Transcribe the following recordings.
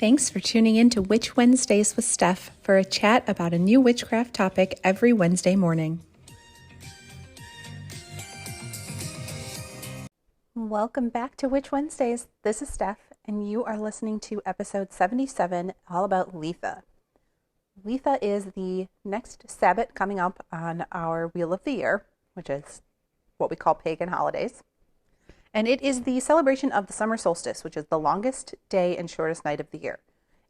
Thanks for tuning in to Witch Wednesdays with Steph for a chat about a new witchcraft topic every Wednesday morning. Welcome back to Witch Wednesdays. This is Steph, and you are listening to episode 77, all about Litha. Litha is the next Sabbath coming up on our Wheel of the Year, which is what we call pagan holidays. And it is the celebration of the summer solstice, which is the longest day and shortest night of the year.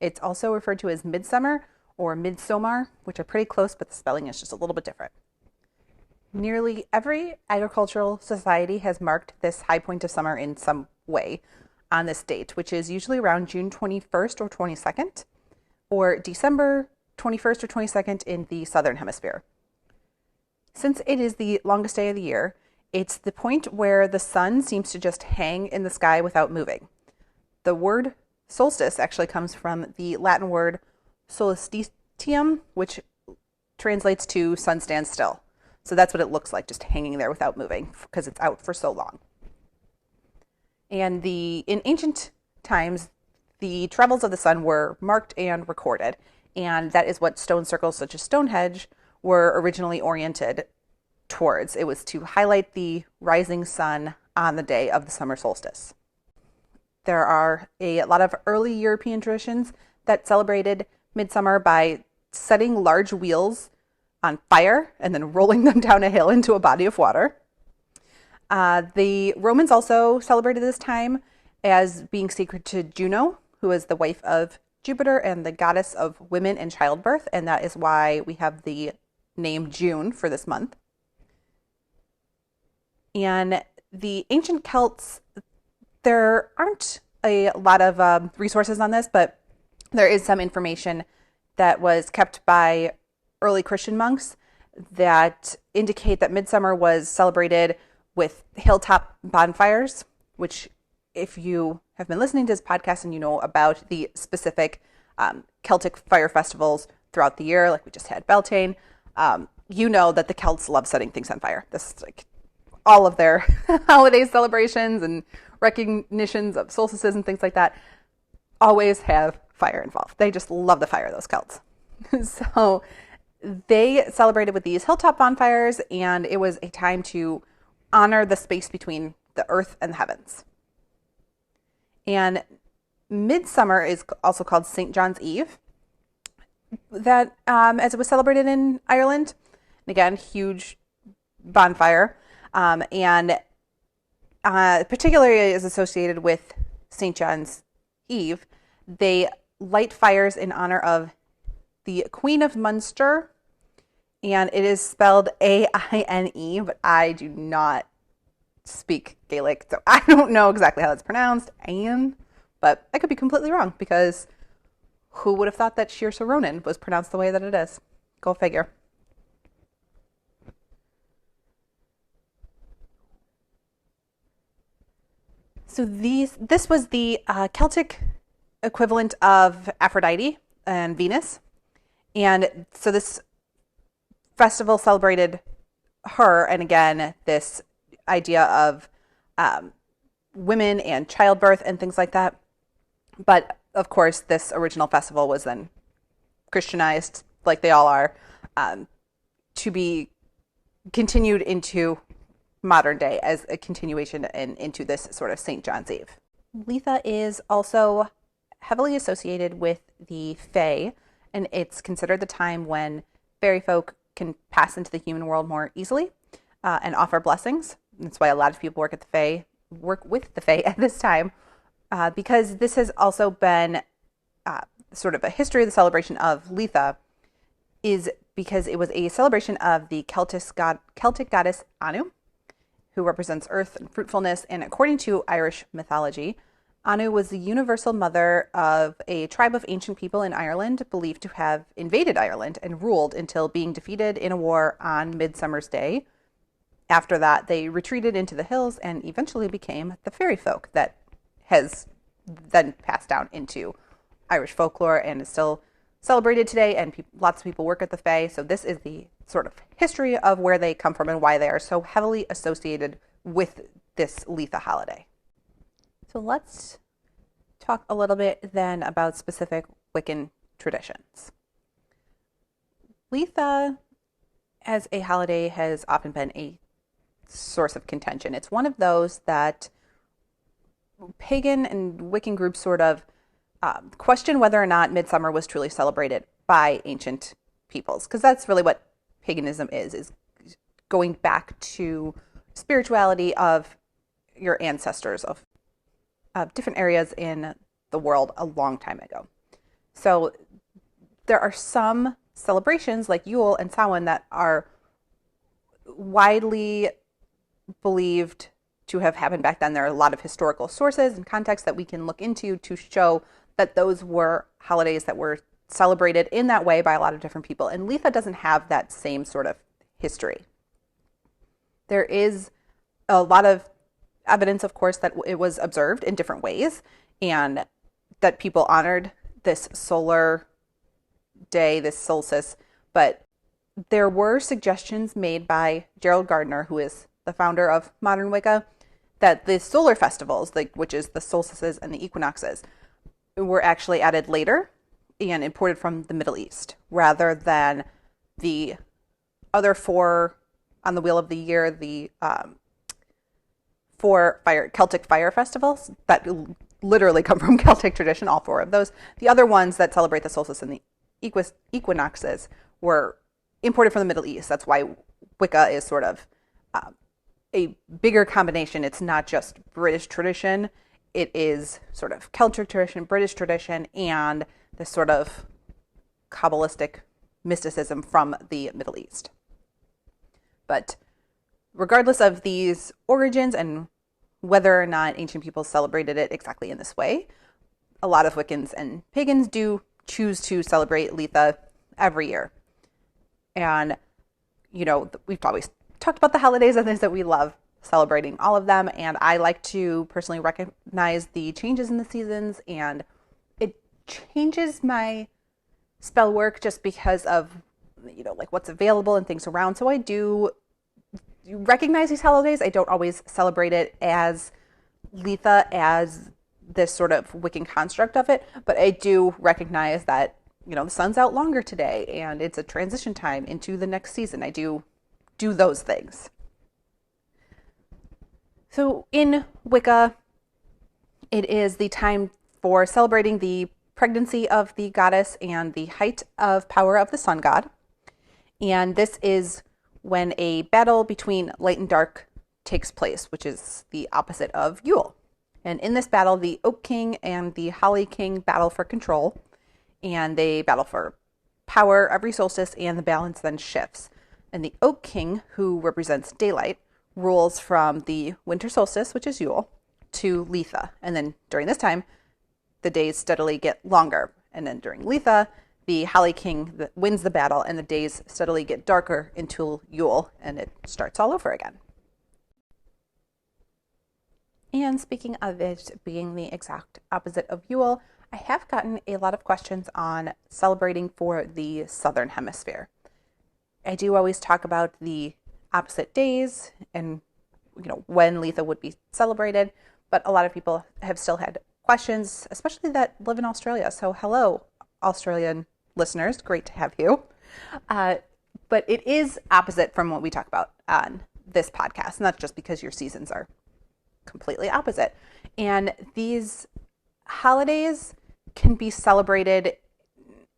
It's also referred to as midsummer or midsommar, which are pretty close, but the spelling is just a little bit different. Nearly every agricultural society has marked this high point of summer in some way on this date, which is usually around June 21st or 22nd, or December 21st or 22nd in the southern hemisphere. Since it is the longest day of the year, it's the point where the sun seems to just hang in the sky without moving. The word solstice actually comes from the Latin word solstitium, which translates to sun stands still. So that's what it looks like, just hanging there without moving because it's out for so long. And in ancient times, the travels of the sun were marked and recorded. And that is what stone circles such as Stonehenge were originally oriented towards. It was to highlight the rising sun on the day of the summer solstice. There are a lot of early European traditions that celebrated midsummer by setting large wheels on fire and then rolling them down a hill into a body of water. The Romans also celebrated this time as being sacred to Juno, who is the wife of Jupiter and the goddess of women and childbirth, and that is why we have the name June for this month. And the ancient Celts, there aren't a lot of resources on this, but there is some information that was kept by early Christian monks that indicate that midsummer was celebrated with hilltop bonfires, which if you have been listening to this podcast and you know about the specific Celtic fire festivals throughout the year, like we just had Beltane, you know that the Celts love setting things on fire. This is like all of their holiday celebrations and recognitions of solstices and things like that always have fire involved. They just love the fire, those Celts. So they celebrated with these hilltop bonfires, and it was a time to honor the space between the earth and the heavens. And midsummer is also called St. John's Eve, that as it was celebrated in Ireland. And again, huge bonfire. And particularly is associated with St. John's Eve. They light fires in honor of the Queen of Munster, and it is spelled Aine, but I do not speak Gaelic, so I don't know exactly how it's pronounced, Aine, but I could be completely wrong, because who would have thought that Saoirse Ronan was pronounced the way that it is? Go figure. So this was the Celtic equivalent of Aphrodite and Venus. And so this festival celebrated her, and again, this idea of women and childbirth and things like that. But of course, this original festival was then Christianized, like they all are, to be continued into modern day as a continuation and into this sort of St. John's Eve. Litha is also heavily associated with the Fae, and it's considered the time when fairy folk can pass into the human world more easily and offer blessings. That's why a lot of people work with the Fae at this time, because this has also been sort of a history of the celebration of Litha, is because it was a celebration of the Celtic goddess Anu, who represents earth and fruitfulness. And according to Irish mythology, Anu was the universal mother of a tribe of ancient people in Ireland, believed to have invaded Ireland and ruled until being defeated in a war on Midsummer's Day. After that, they retreated into the hills and eventually became the fairy folk that has then passed down into Irish folklore and is still celebrated today, and lots of people work at the Fae. So this is the sort of history of where they come from and why they are so heavily associated with this Litha holiday. So let's talk a little bit then about specific Wiccan traditions. Litha as a holiday has often been a source of contention. It's one of those that pagan and Wiccan groups sort of question whether or not midsummer was truly celebrated by ancient peoples, because that's really what paganism is going back to spirituality of your ancestors of different areas in the world a long time ago. So there are some celebrations like Yule and Samhain that are widely believed to have happened back then. There are a lot of historical sources and context that we can look into to show that those were holidays that were celebrated in that way by a lot of different people. And Litha doesn't have that same sort of history. There is a lot of evidence, of course, that it was observed in different ways and that people honored this solar day, this solstice. But there were suggestions made by Gerald Gardner, who is the founder of modern Wicca, that the solar festivals, which is the solstices and the equinoxes, were actually added later and imported from the Middle East, rather than the other four on the wheel of the year, the four Celtic fire festivals that literally come from Celtic tradition, all four of those. The other ones that celebrate the solstice and the equinoxes were imported from the Middle East. That's why Wicca is sort of a bigger combination. It's not just British tradition. It is sort of Celtic tradition, British tradition, and this sort of Kabbalistic mysticism from the Middle East. But regardless of these origins and whether or not ancient people celebrated it exactly in this way, a lot of Wiccans and pagans do choose to celebrate Litha every year. And, you know, we've always talked about the holidays and things that we love celebrating all of them. And I like to personally recognize the changes in the seasons, and it changes my spell work just because of, you know, like what's available and things around. So I do recognize these holidays. I don't always celebrate it as Litha, as this sort of Wiccan construct of it, but I do recognize that, you know, the sun's out longer today and it's a transition time into the next season. I do those things. So in Wicca, it is the time for celebrating the pregnancy of the goddess and the height of power of the sun god. And this is when a battle between light and dark takes place, which is the opposite of Yule. And in this battle, the Oak King and the Holly King battle for control, and they battle for power every solstice, and the balance then shifts. And the Oak King, who represents daylight, rules from the winter solstice, which is Yule, to Litha. And then during this time, the days steadily get longer. And then during Litha, the Holly King wins the battle, and the days steadily get darker until Yule, and it starts all over again. And speaking of it being the exact opposite of Yule, I have gotten a lot of questions on celebrating for the Southern Hemisphere. I do always talk about the opposite days and, you know, when Litha would be celebrated, but a lot of people have still had questions, especially that live in Australia. So hello, Australian listeners, great to have you. But it is opposite from what we talk about on this podcast, not just because your seasons are completely opposite. And these holidays can be celebrated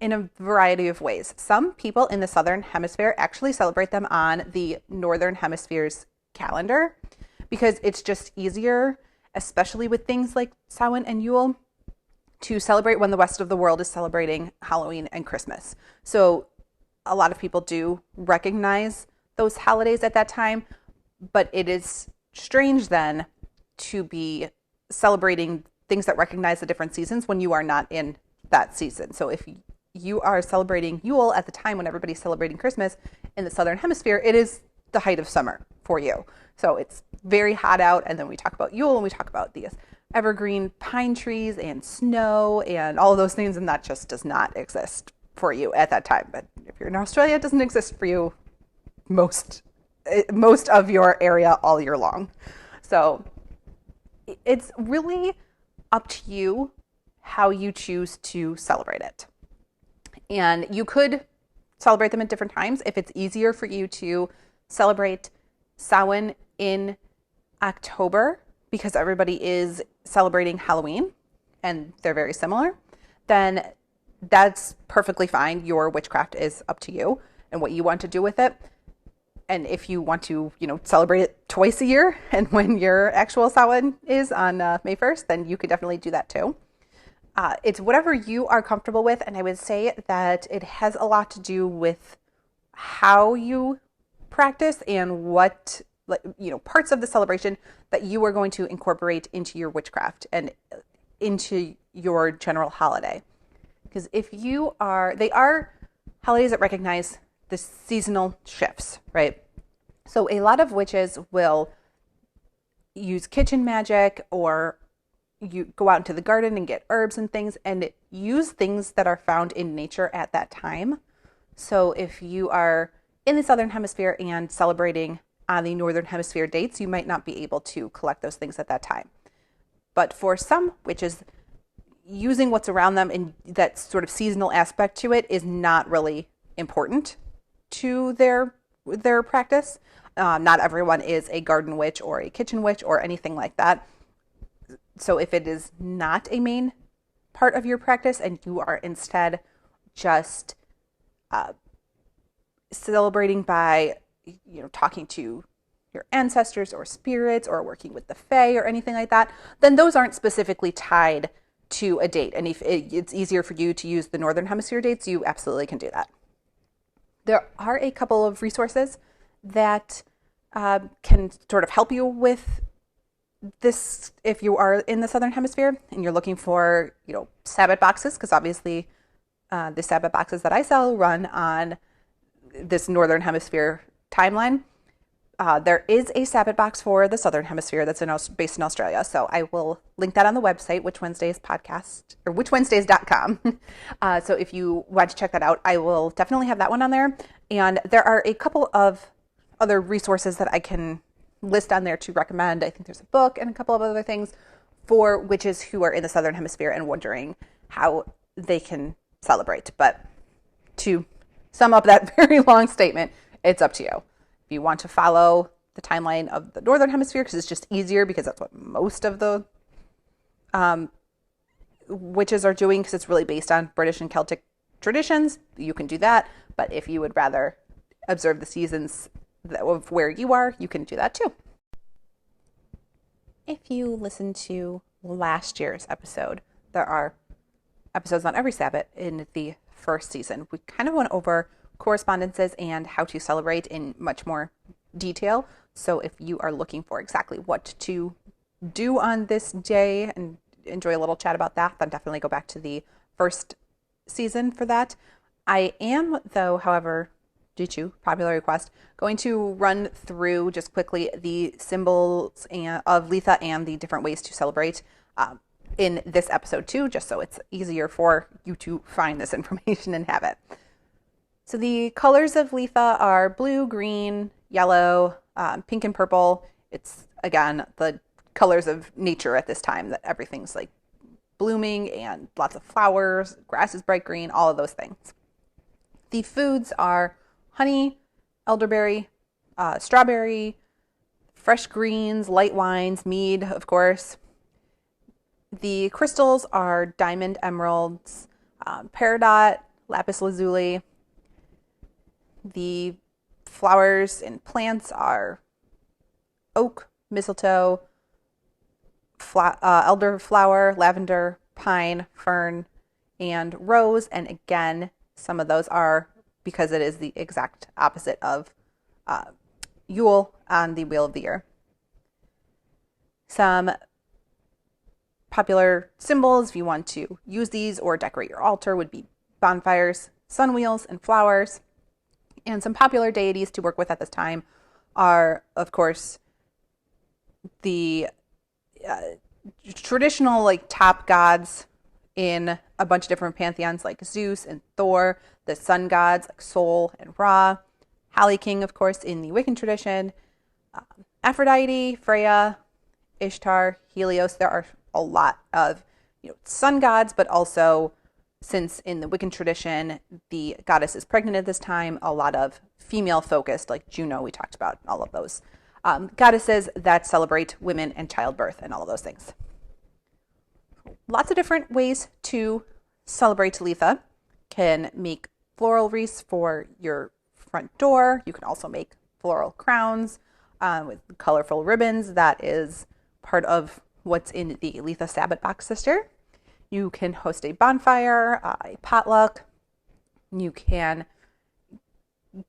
in a variety of ways. Some people in the Southern Hemisphere actually celebrate them on the Northern Hemisphere's calendar because it's just easier, especially with things like Samhain and Yule, to celebrate when the rest of the world is celebrating Halloween and Christmas. So a lot of people do recognize those holidays at that time, but it is strange then to be celebrating things that recognize the different seasons when you are not in that season. So if you are celebrating Yule at the time when everybody's celebrating Christmas in the Southern Hemisphere, it is the height of summer for you. So it's very hot out, and then we talk about Yule and we talk about these evergreen pine trees and snow and all of those things, and that just does not exist for you at that time. But if you're in Australia, it doesn't exist for you most of your area all year long. So it's really up to you how you choose to celebrate it. And you could celebrate them at different times. If it's easier for you to celebrate Samhain in October because everybody is celebrating Halloween and they're very similar, then that's perfectly fine. Your witchcraft is up to you and what you want to do with it. And if you want to, celebrate it twice a year and when your actual Samhain is on May 1st, then you could definitely do that too. It's whatever you are comfortable with. And I would say that it has a lot to do with how you practice and what, parts of the celebration that you are going to incorporate into your witchcraft and into your general holiday. Because they are holidays that recognize the seasonal shifts, right? So a lot of witches will use kitchen magic, or you go out into the garden and get herbs and things and use things that are found in nature at that time. So if you are in the Southern Hemisphere and celebrating on the Northern Hemisphere dates, you might not be able to collect those things at that time. But for some witches, using what's around them and that sort of seasonal aspect to it is not really important to their practice. Not everyone is a garden witch or a kitchen witch or anything like that. So if it is not a main part of your practice and you are instead just celebrating by, talking to your ancestors or spirits or working with the fae or anything like that, then those aren't specifically tied to a date. And if it's easier for you to use the Northern Hemisphere dates, you absolutely can do that. There are a couple of resources that can sort of help you with this if you are in the Southern Hemisphere and you're looking for, Sabbath boxes, because obviously the Sabbath boxes that I sell run on this Northern Hemisphere timeline. There is a Sabbath box for the Southern Hemisphere that's based in Australia. So I will link that on the website, witchwednesdays.com. So if you want to check that out, I will definitely have that one on there. And there are a couple of other resources that I can list on there to recommend. I think there's a book and a couple of other things for witches who are in the Southern Hemisphere and wondering how they can celebrate. But to sum up that very long statement, it's up to you. If you want to follow the timeline of the Northern Hemisphere, because it's just easier, because that's what most of the witches are doing, because it's really based on British and Celtic traditions, you can do that. But if you would rather observe the seasons of where you are, you can do that too. If you listen to last year's episode, there are episodes on every Sabbath in the first season. We kind of went over correspondences and how to celebrate in much more detail. So if you are looking for exactly what to do on this day and enjoy a little chat about that, then definitely go back to the first season for that. I am, though, however, due to popular request, going to run through just quickly the symbols of Litha and the different ways to celebrate in this episode too, just so it's easier for you to find this information and have it. So the colors of Litha are blue, green, yellow, pink, and purple. It's, again, the colors of nature at this time, that everything's like blooming and lots of flowers, grass is bright green, all of those things. The foods are honey, elderberry, strawberry, fresh greens, light wines, mead, of course. The crystals are diamond, emeralds, peridot, lapis lazuli. The flowers and plants are oak, mistletoe, elderflower, lavender, pine, fern, and rose. And again, some of those are, because it is the exact opposite of Yule on the Wheel of the Year. Some popular symbols, if you want to use these or decorate your altar, would be bonfires, sun wheels, and flowers. And some popular deities to work with at this time are, of course, the traditional top gods in a bunch of different pantheons, like Zeus and Thor, the sun gods like Sol and Ra, Halley King, of course, in the Wiccan tradition, Aphrodite, Freya, Ishtar, Helios. There are a lot of sun gods, but also since in the Wiccan tradition, the goddess is pregnant at this time, a lot of female focused, like Juno, we talked about, all of those goddesses that celebrate women and childbirth and all of those things. Lots of different ways to celebrate Litha. Can make floral wreaths for your front door. You can also make floral crowns with colorful ribbons. That is part of what's in the Litha Sabbath box sister. You can host a bonfire, a potluck. You can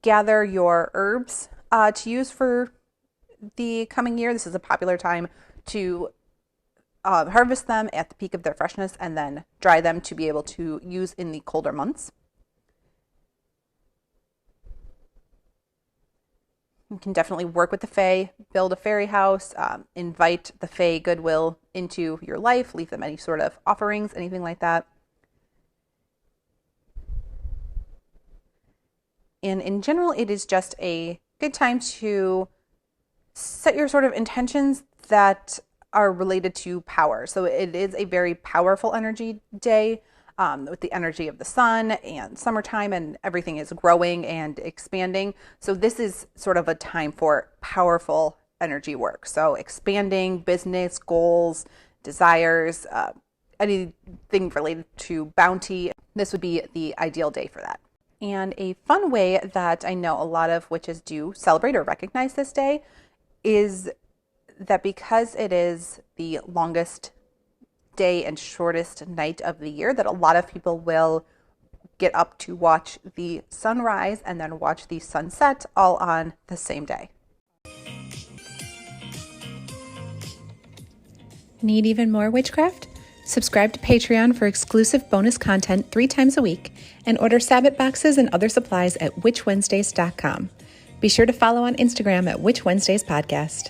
gather your herbs to use for the coming year. This is a popular time to harvest them at the peak of their freshness and then dry them to be able to use in the colder months. You can definitely work with the Fae, build a fairy house, invite the Fae goodwill into your life, leave them any sort of offerings, anything like that. And in general, it is just a good time to set your sort of intentions that are related to power. So it is a very powerful energy day with the energy of the sun and summertime, and everything is growing and expanding. So this is sort of a time for powerful energy work. So expanding business goals, desires, anything related to bounty. This would be the ideal day for that. And a fun way that I know a lot of witches do celebrate or recognize this day is that because it is the longest day and shortest night of the year, that a lot of people will get up to watch the sunrise and then watch the sunset all on the same day. Need even more witchcraft? Subscribe to Patreon for exclusive bonus content 3 times a week and order Sabbath boxes and other supplies at witchwednesdays.com. Be sure to follow on Instagram at Witch Wednesdays Podcast.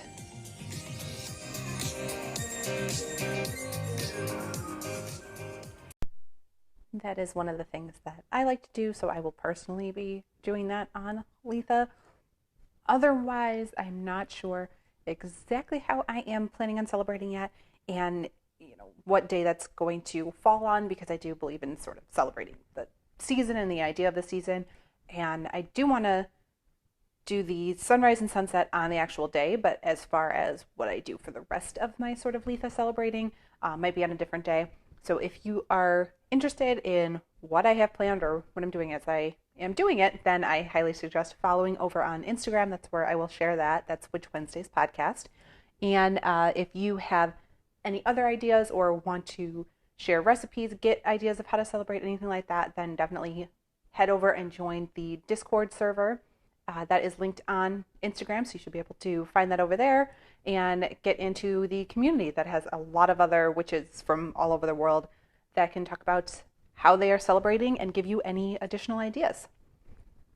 That is one of the things that I like to do, so I will personally be doing that on Litha. Otherwise, I'm not sure exactly how I am planning on celebrating yet, and what day that's going to fall on, because I do believe in sort of celebrating the season and the idea of the season, and I do want to do the sunrise and sunset on the actual day, but as far as what I do for the rest of my sort of Litha celebrating might be on a different day. So if you are interested in what I have planned or what I'm doing as I am doing it, then I highly suggest following over on Instagram. That's where I will share that. That's Witch Wednesdays Podcast. And if you have any other ideas or want to share recipes, get ideas of how to celebrate, anything like that, then definitely head over and join the Discord server. That is linked on Instagram, so you should be able to find that over there and get into the community that has a lot of other witches from all over the world that can talk about how they are celebrating and give you any additional ideas.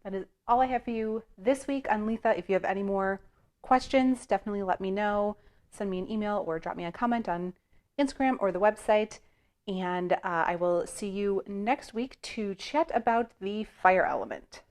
That is all I have for you this week on Litha. If you have any more questions, definitely let me know. Send me an email or drop me a comment on Instagram or the website. And I will see you next week to chat about the fire element.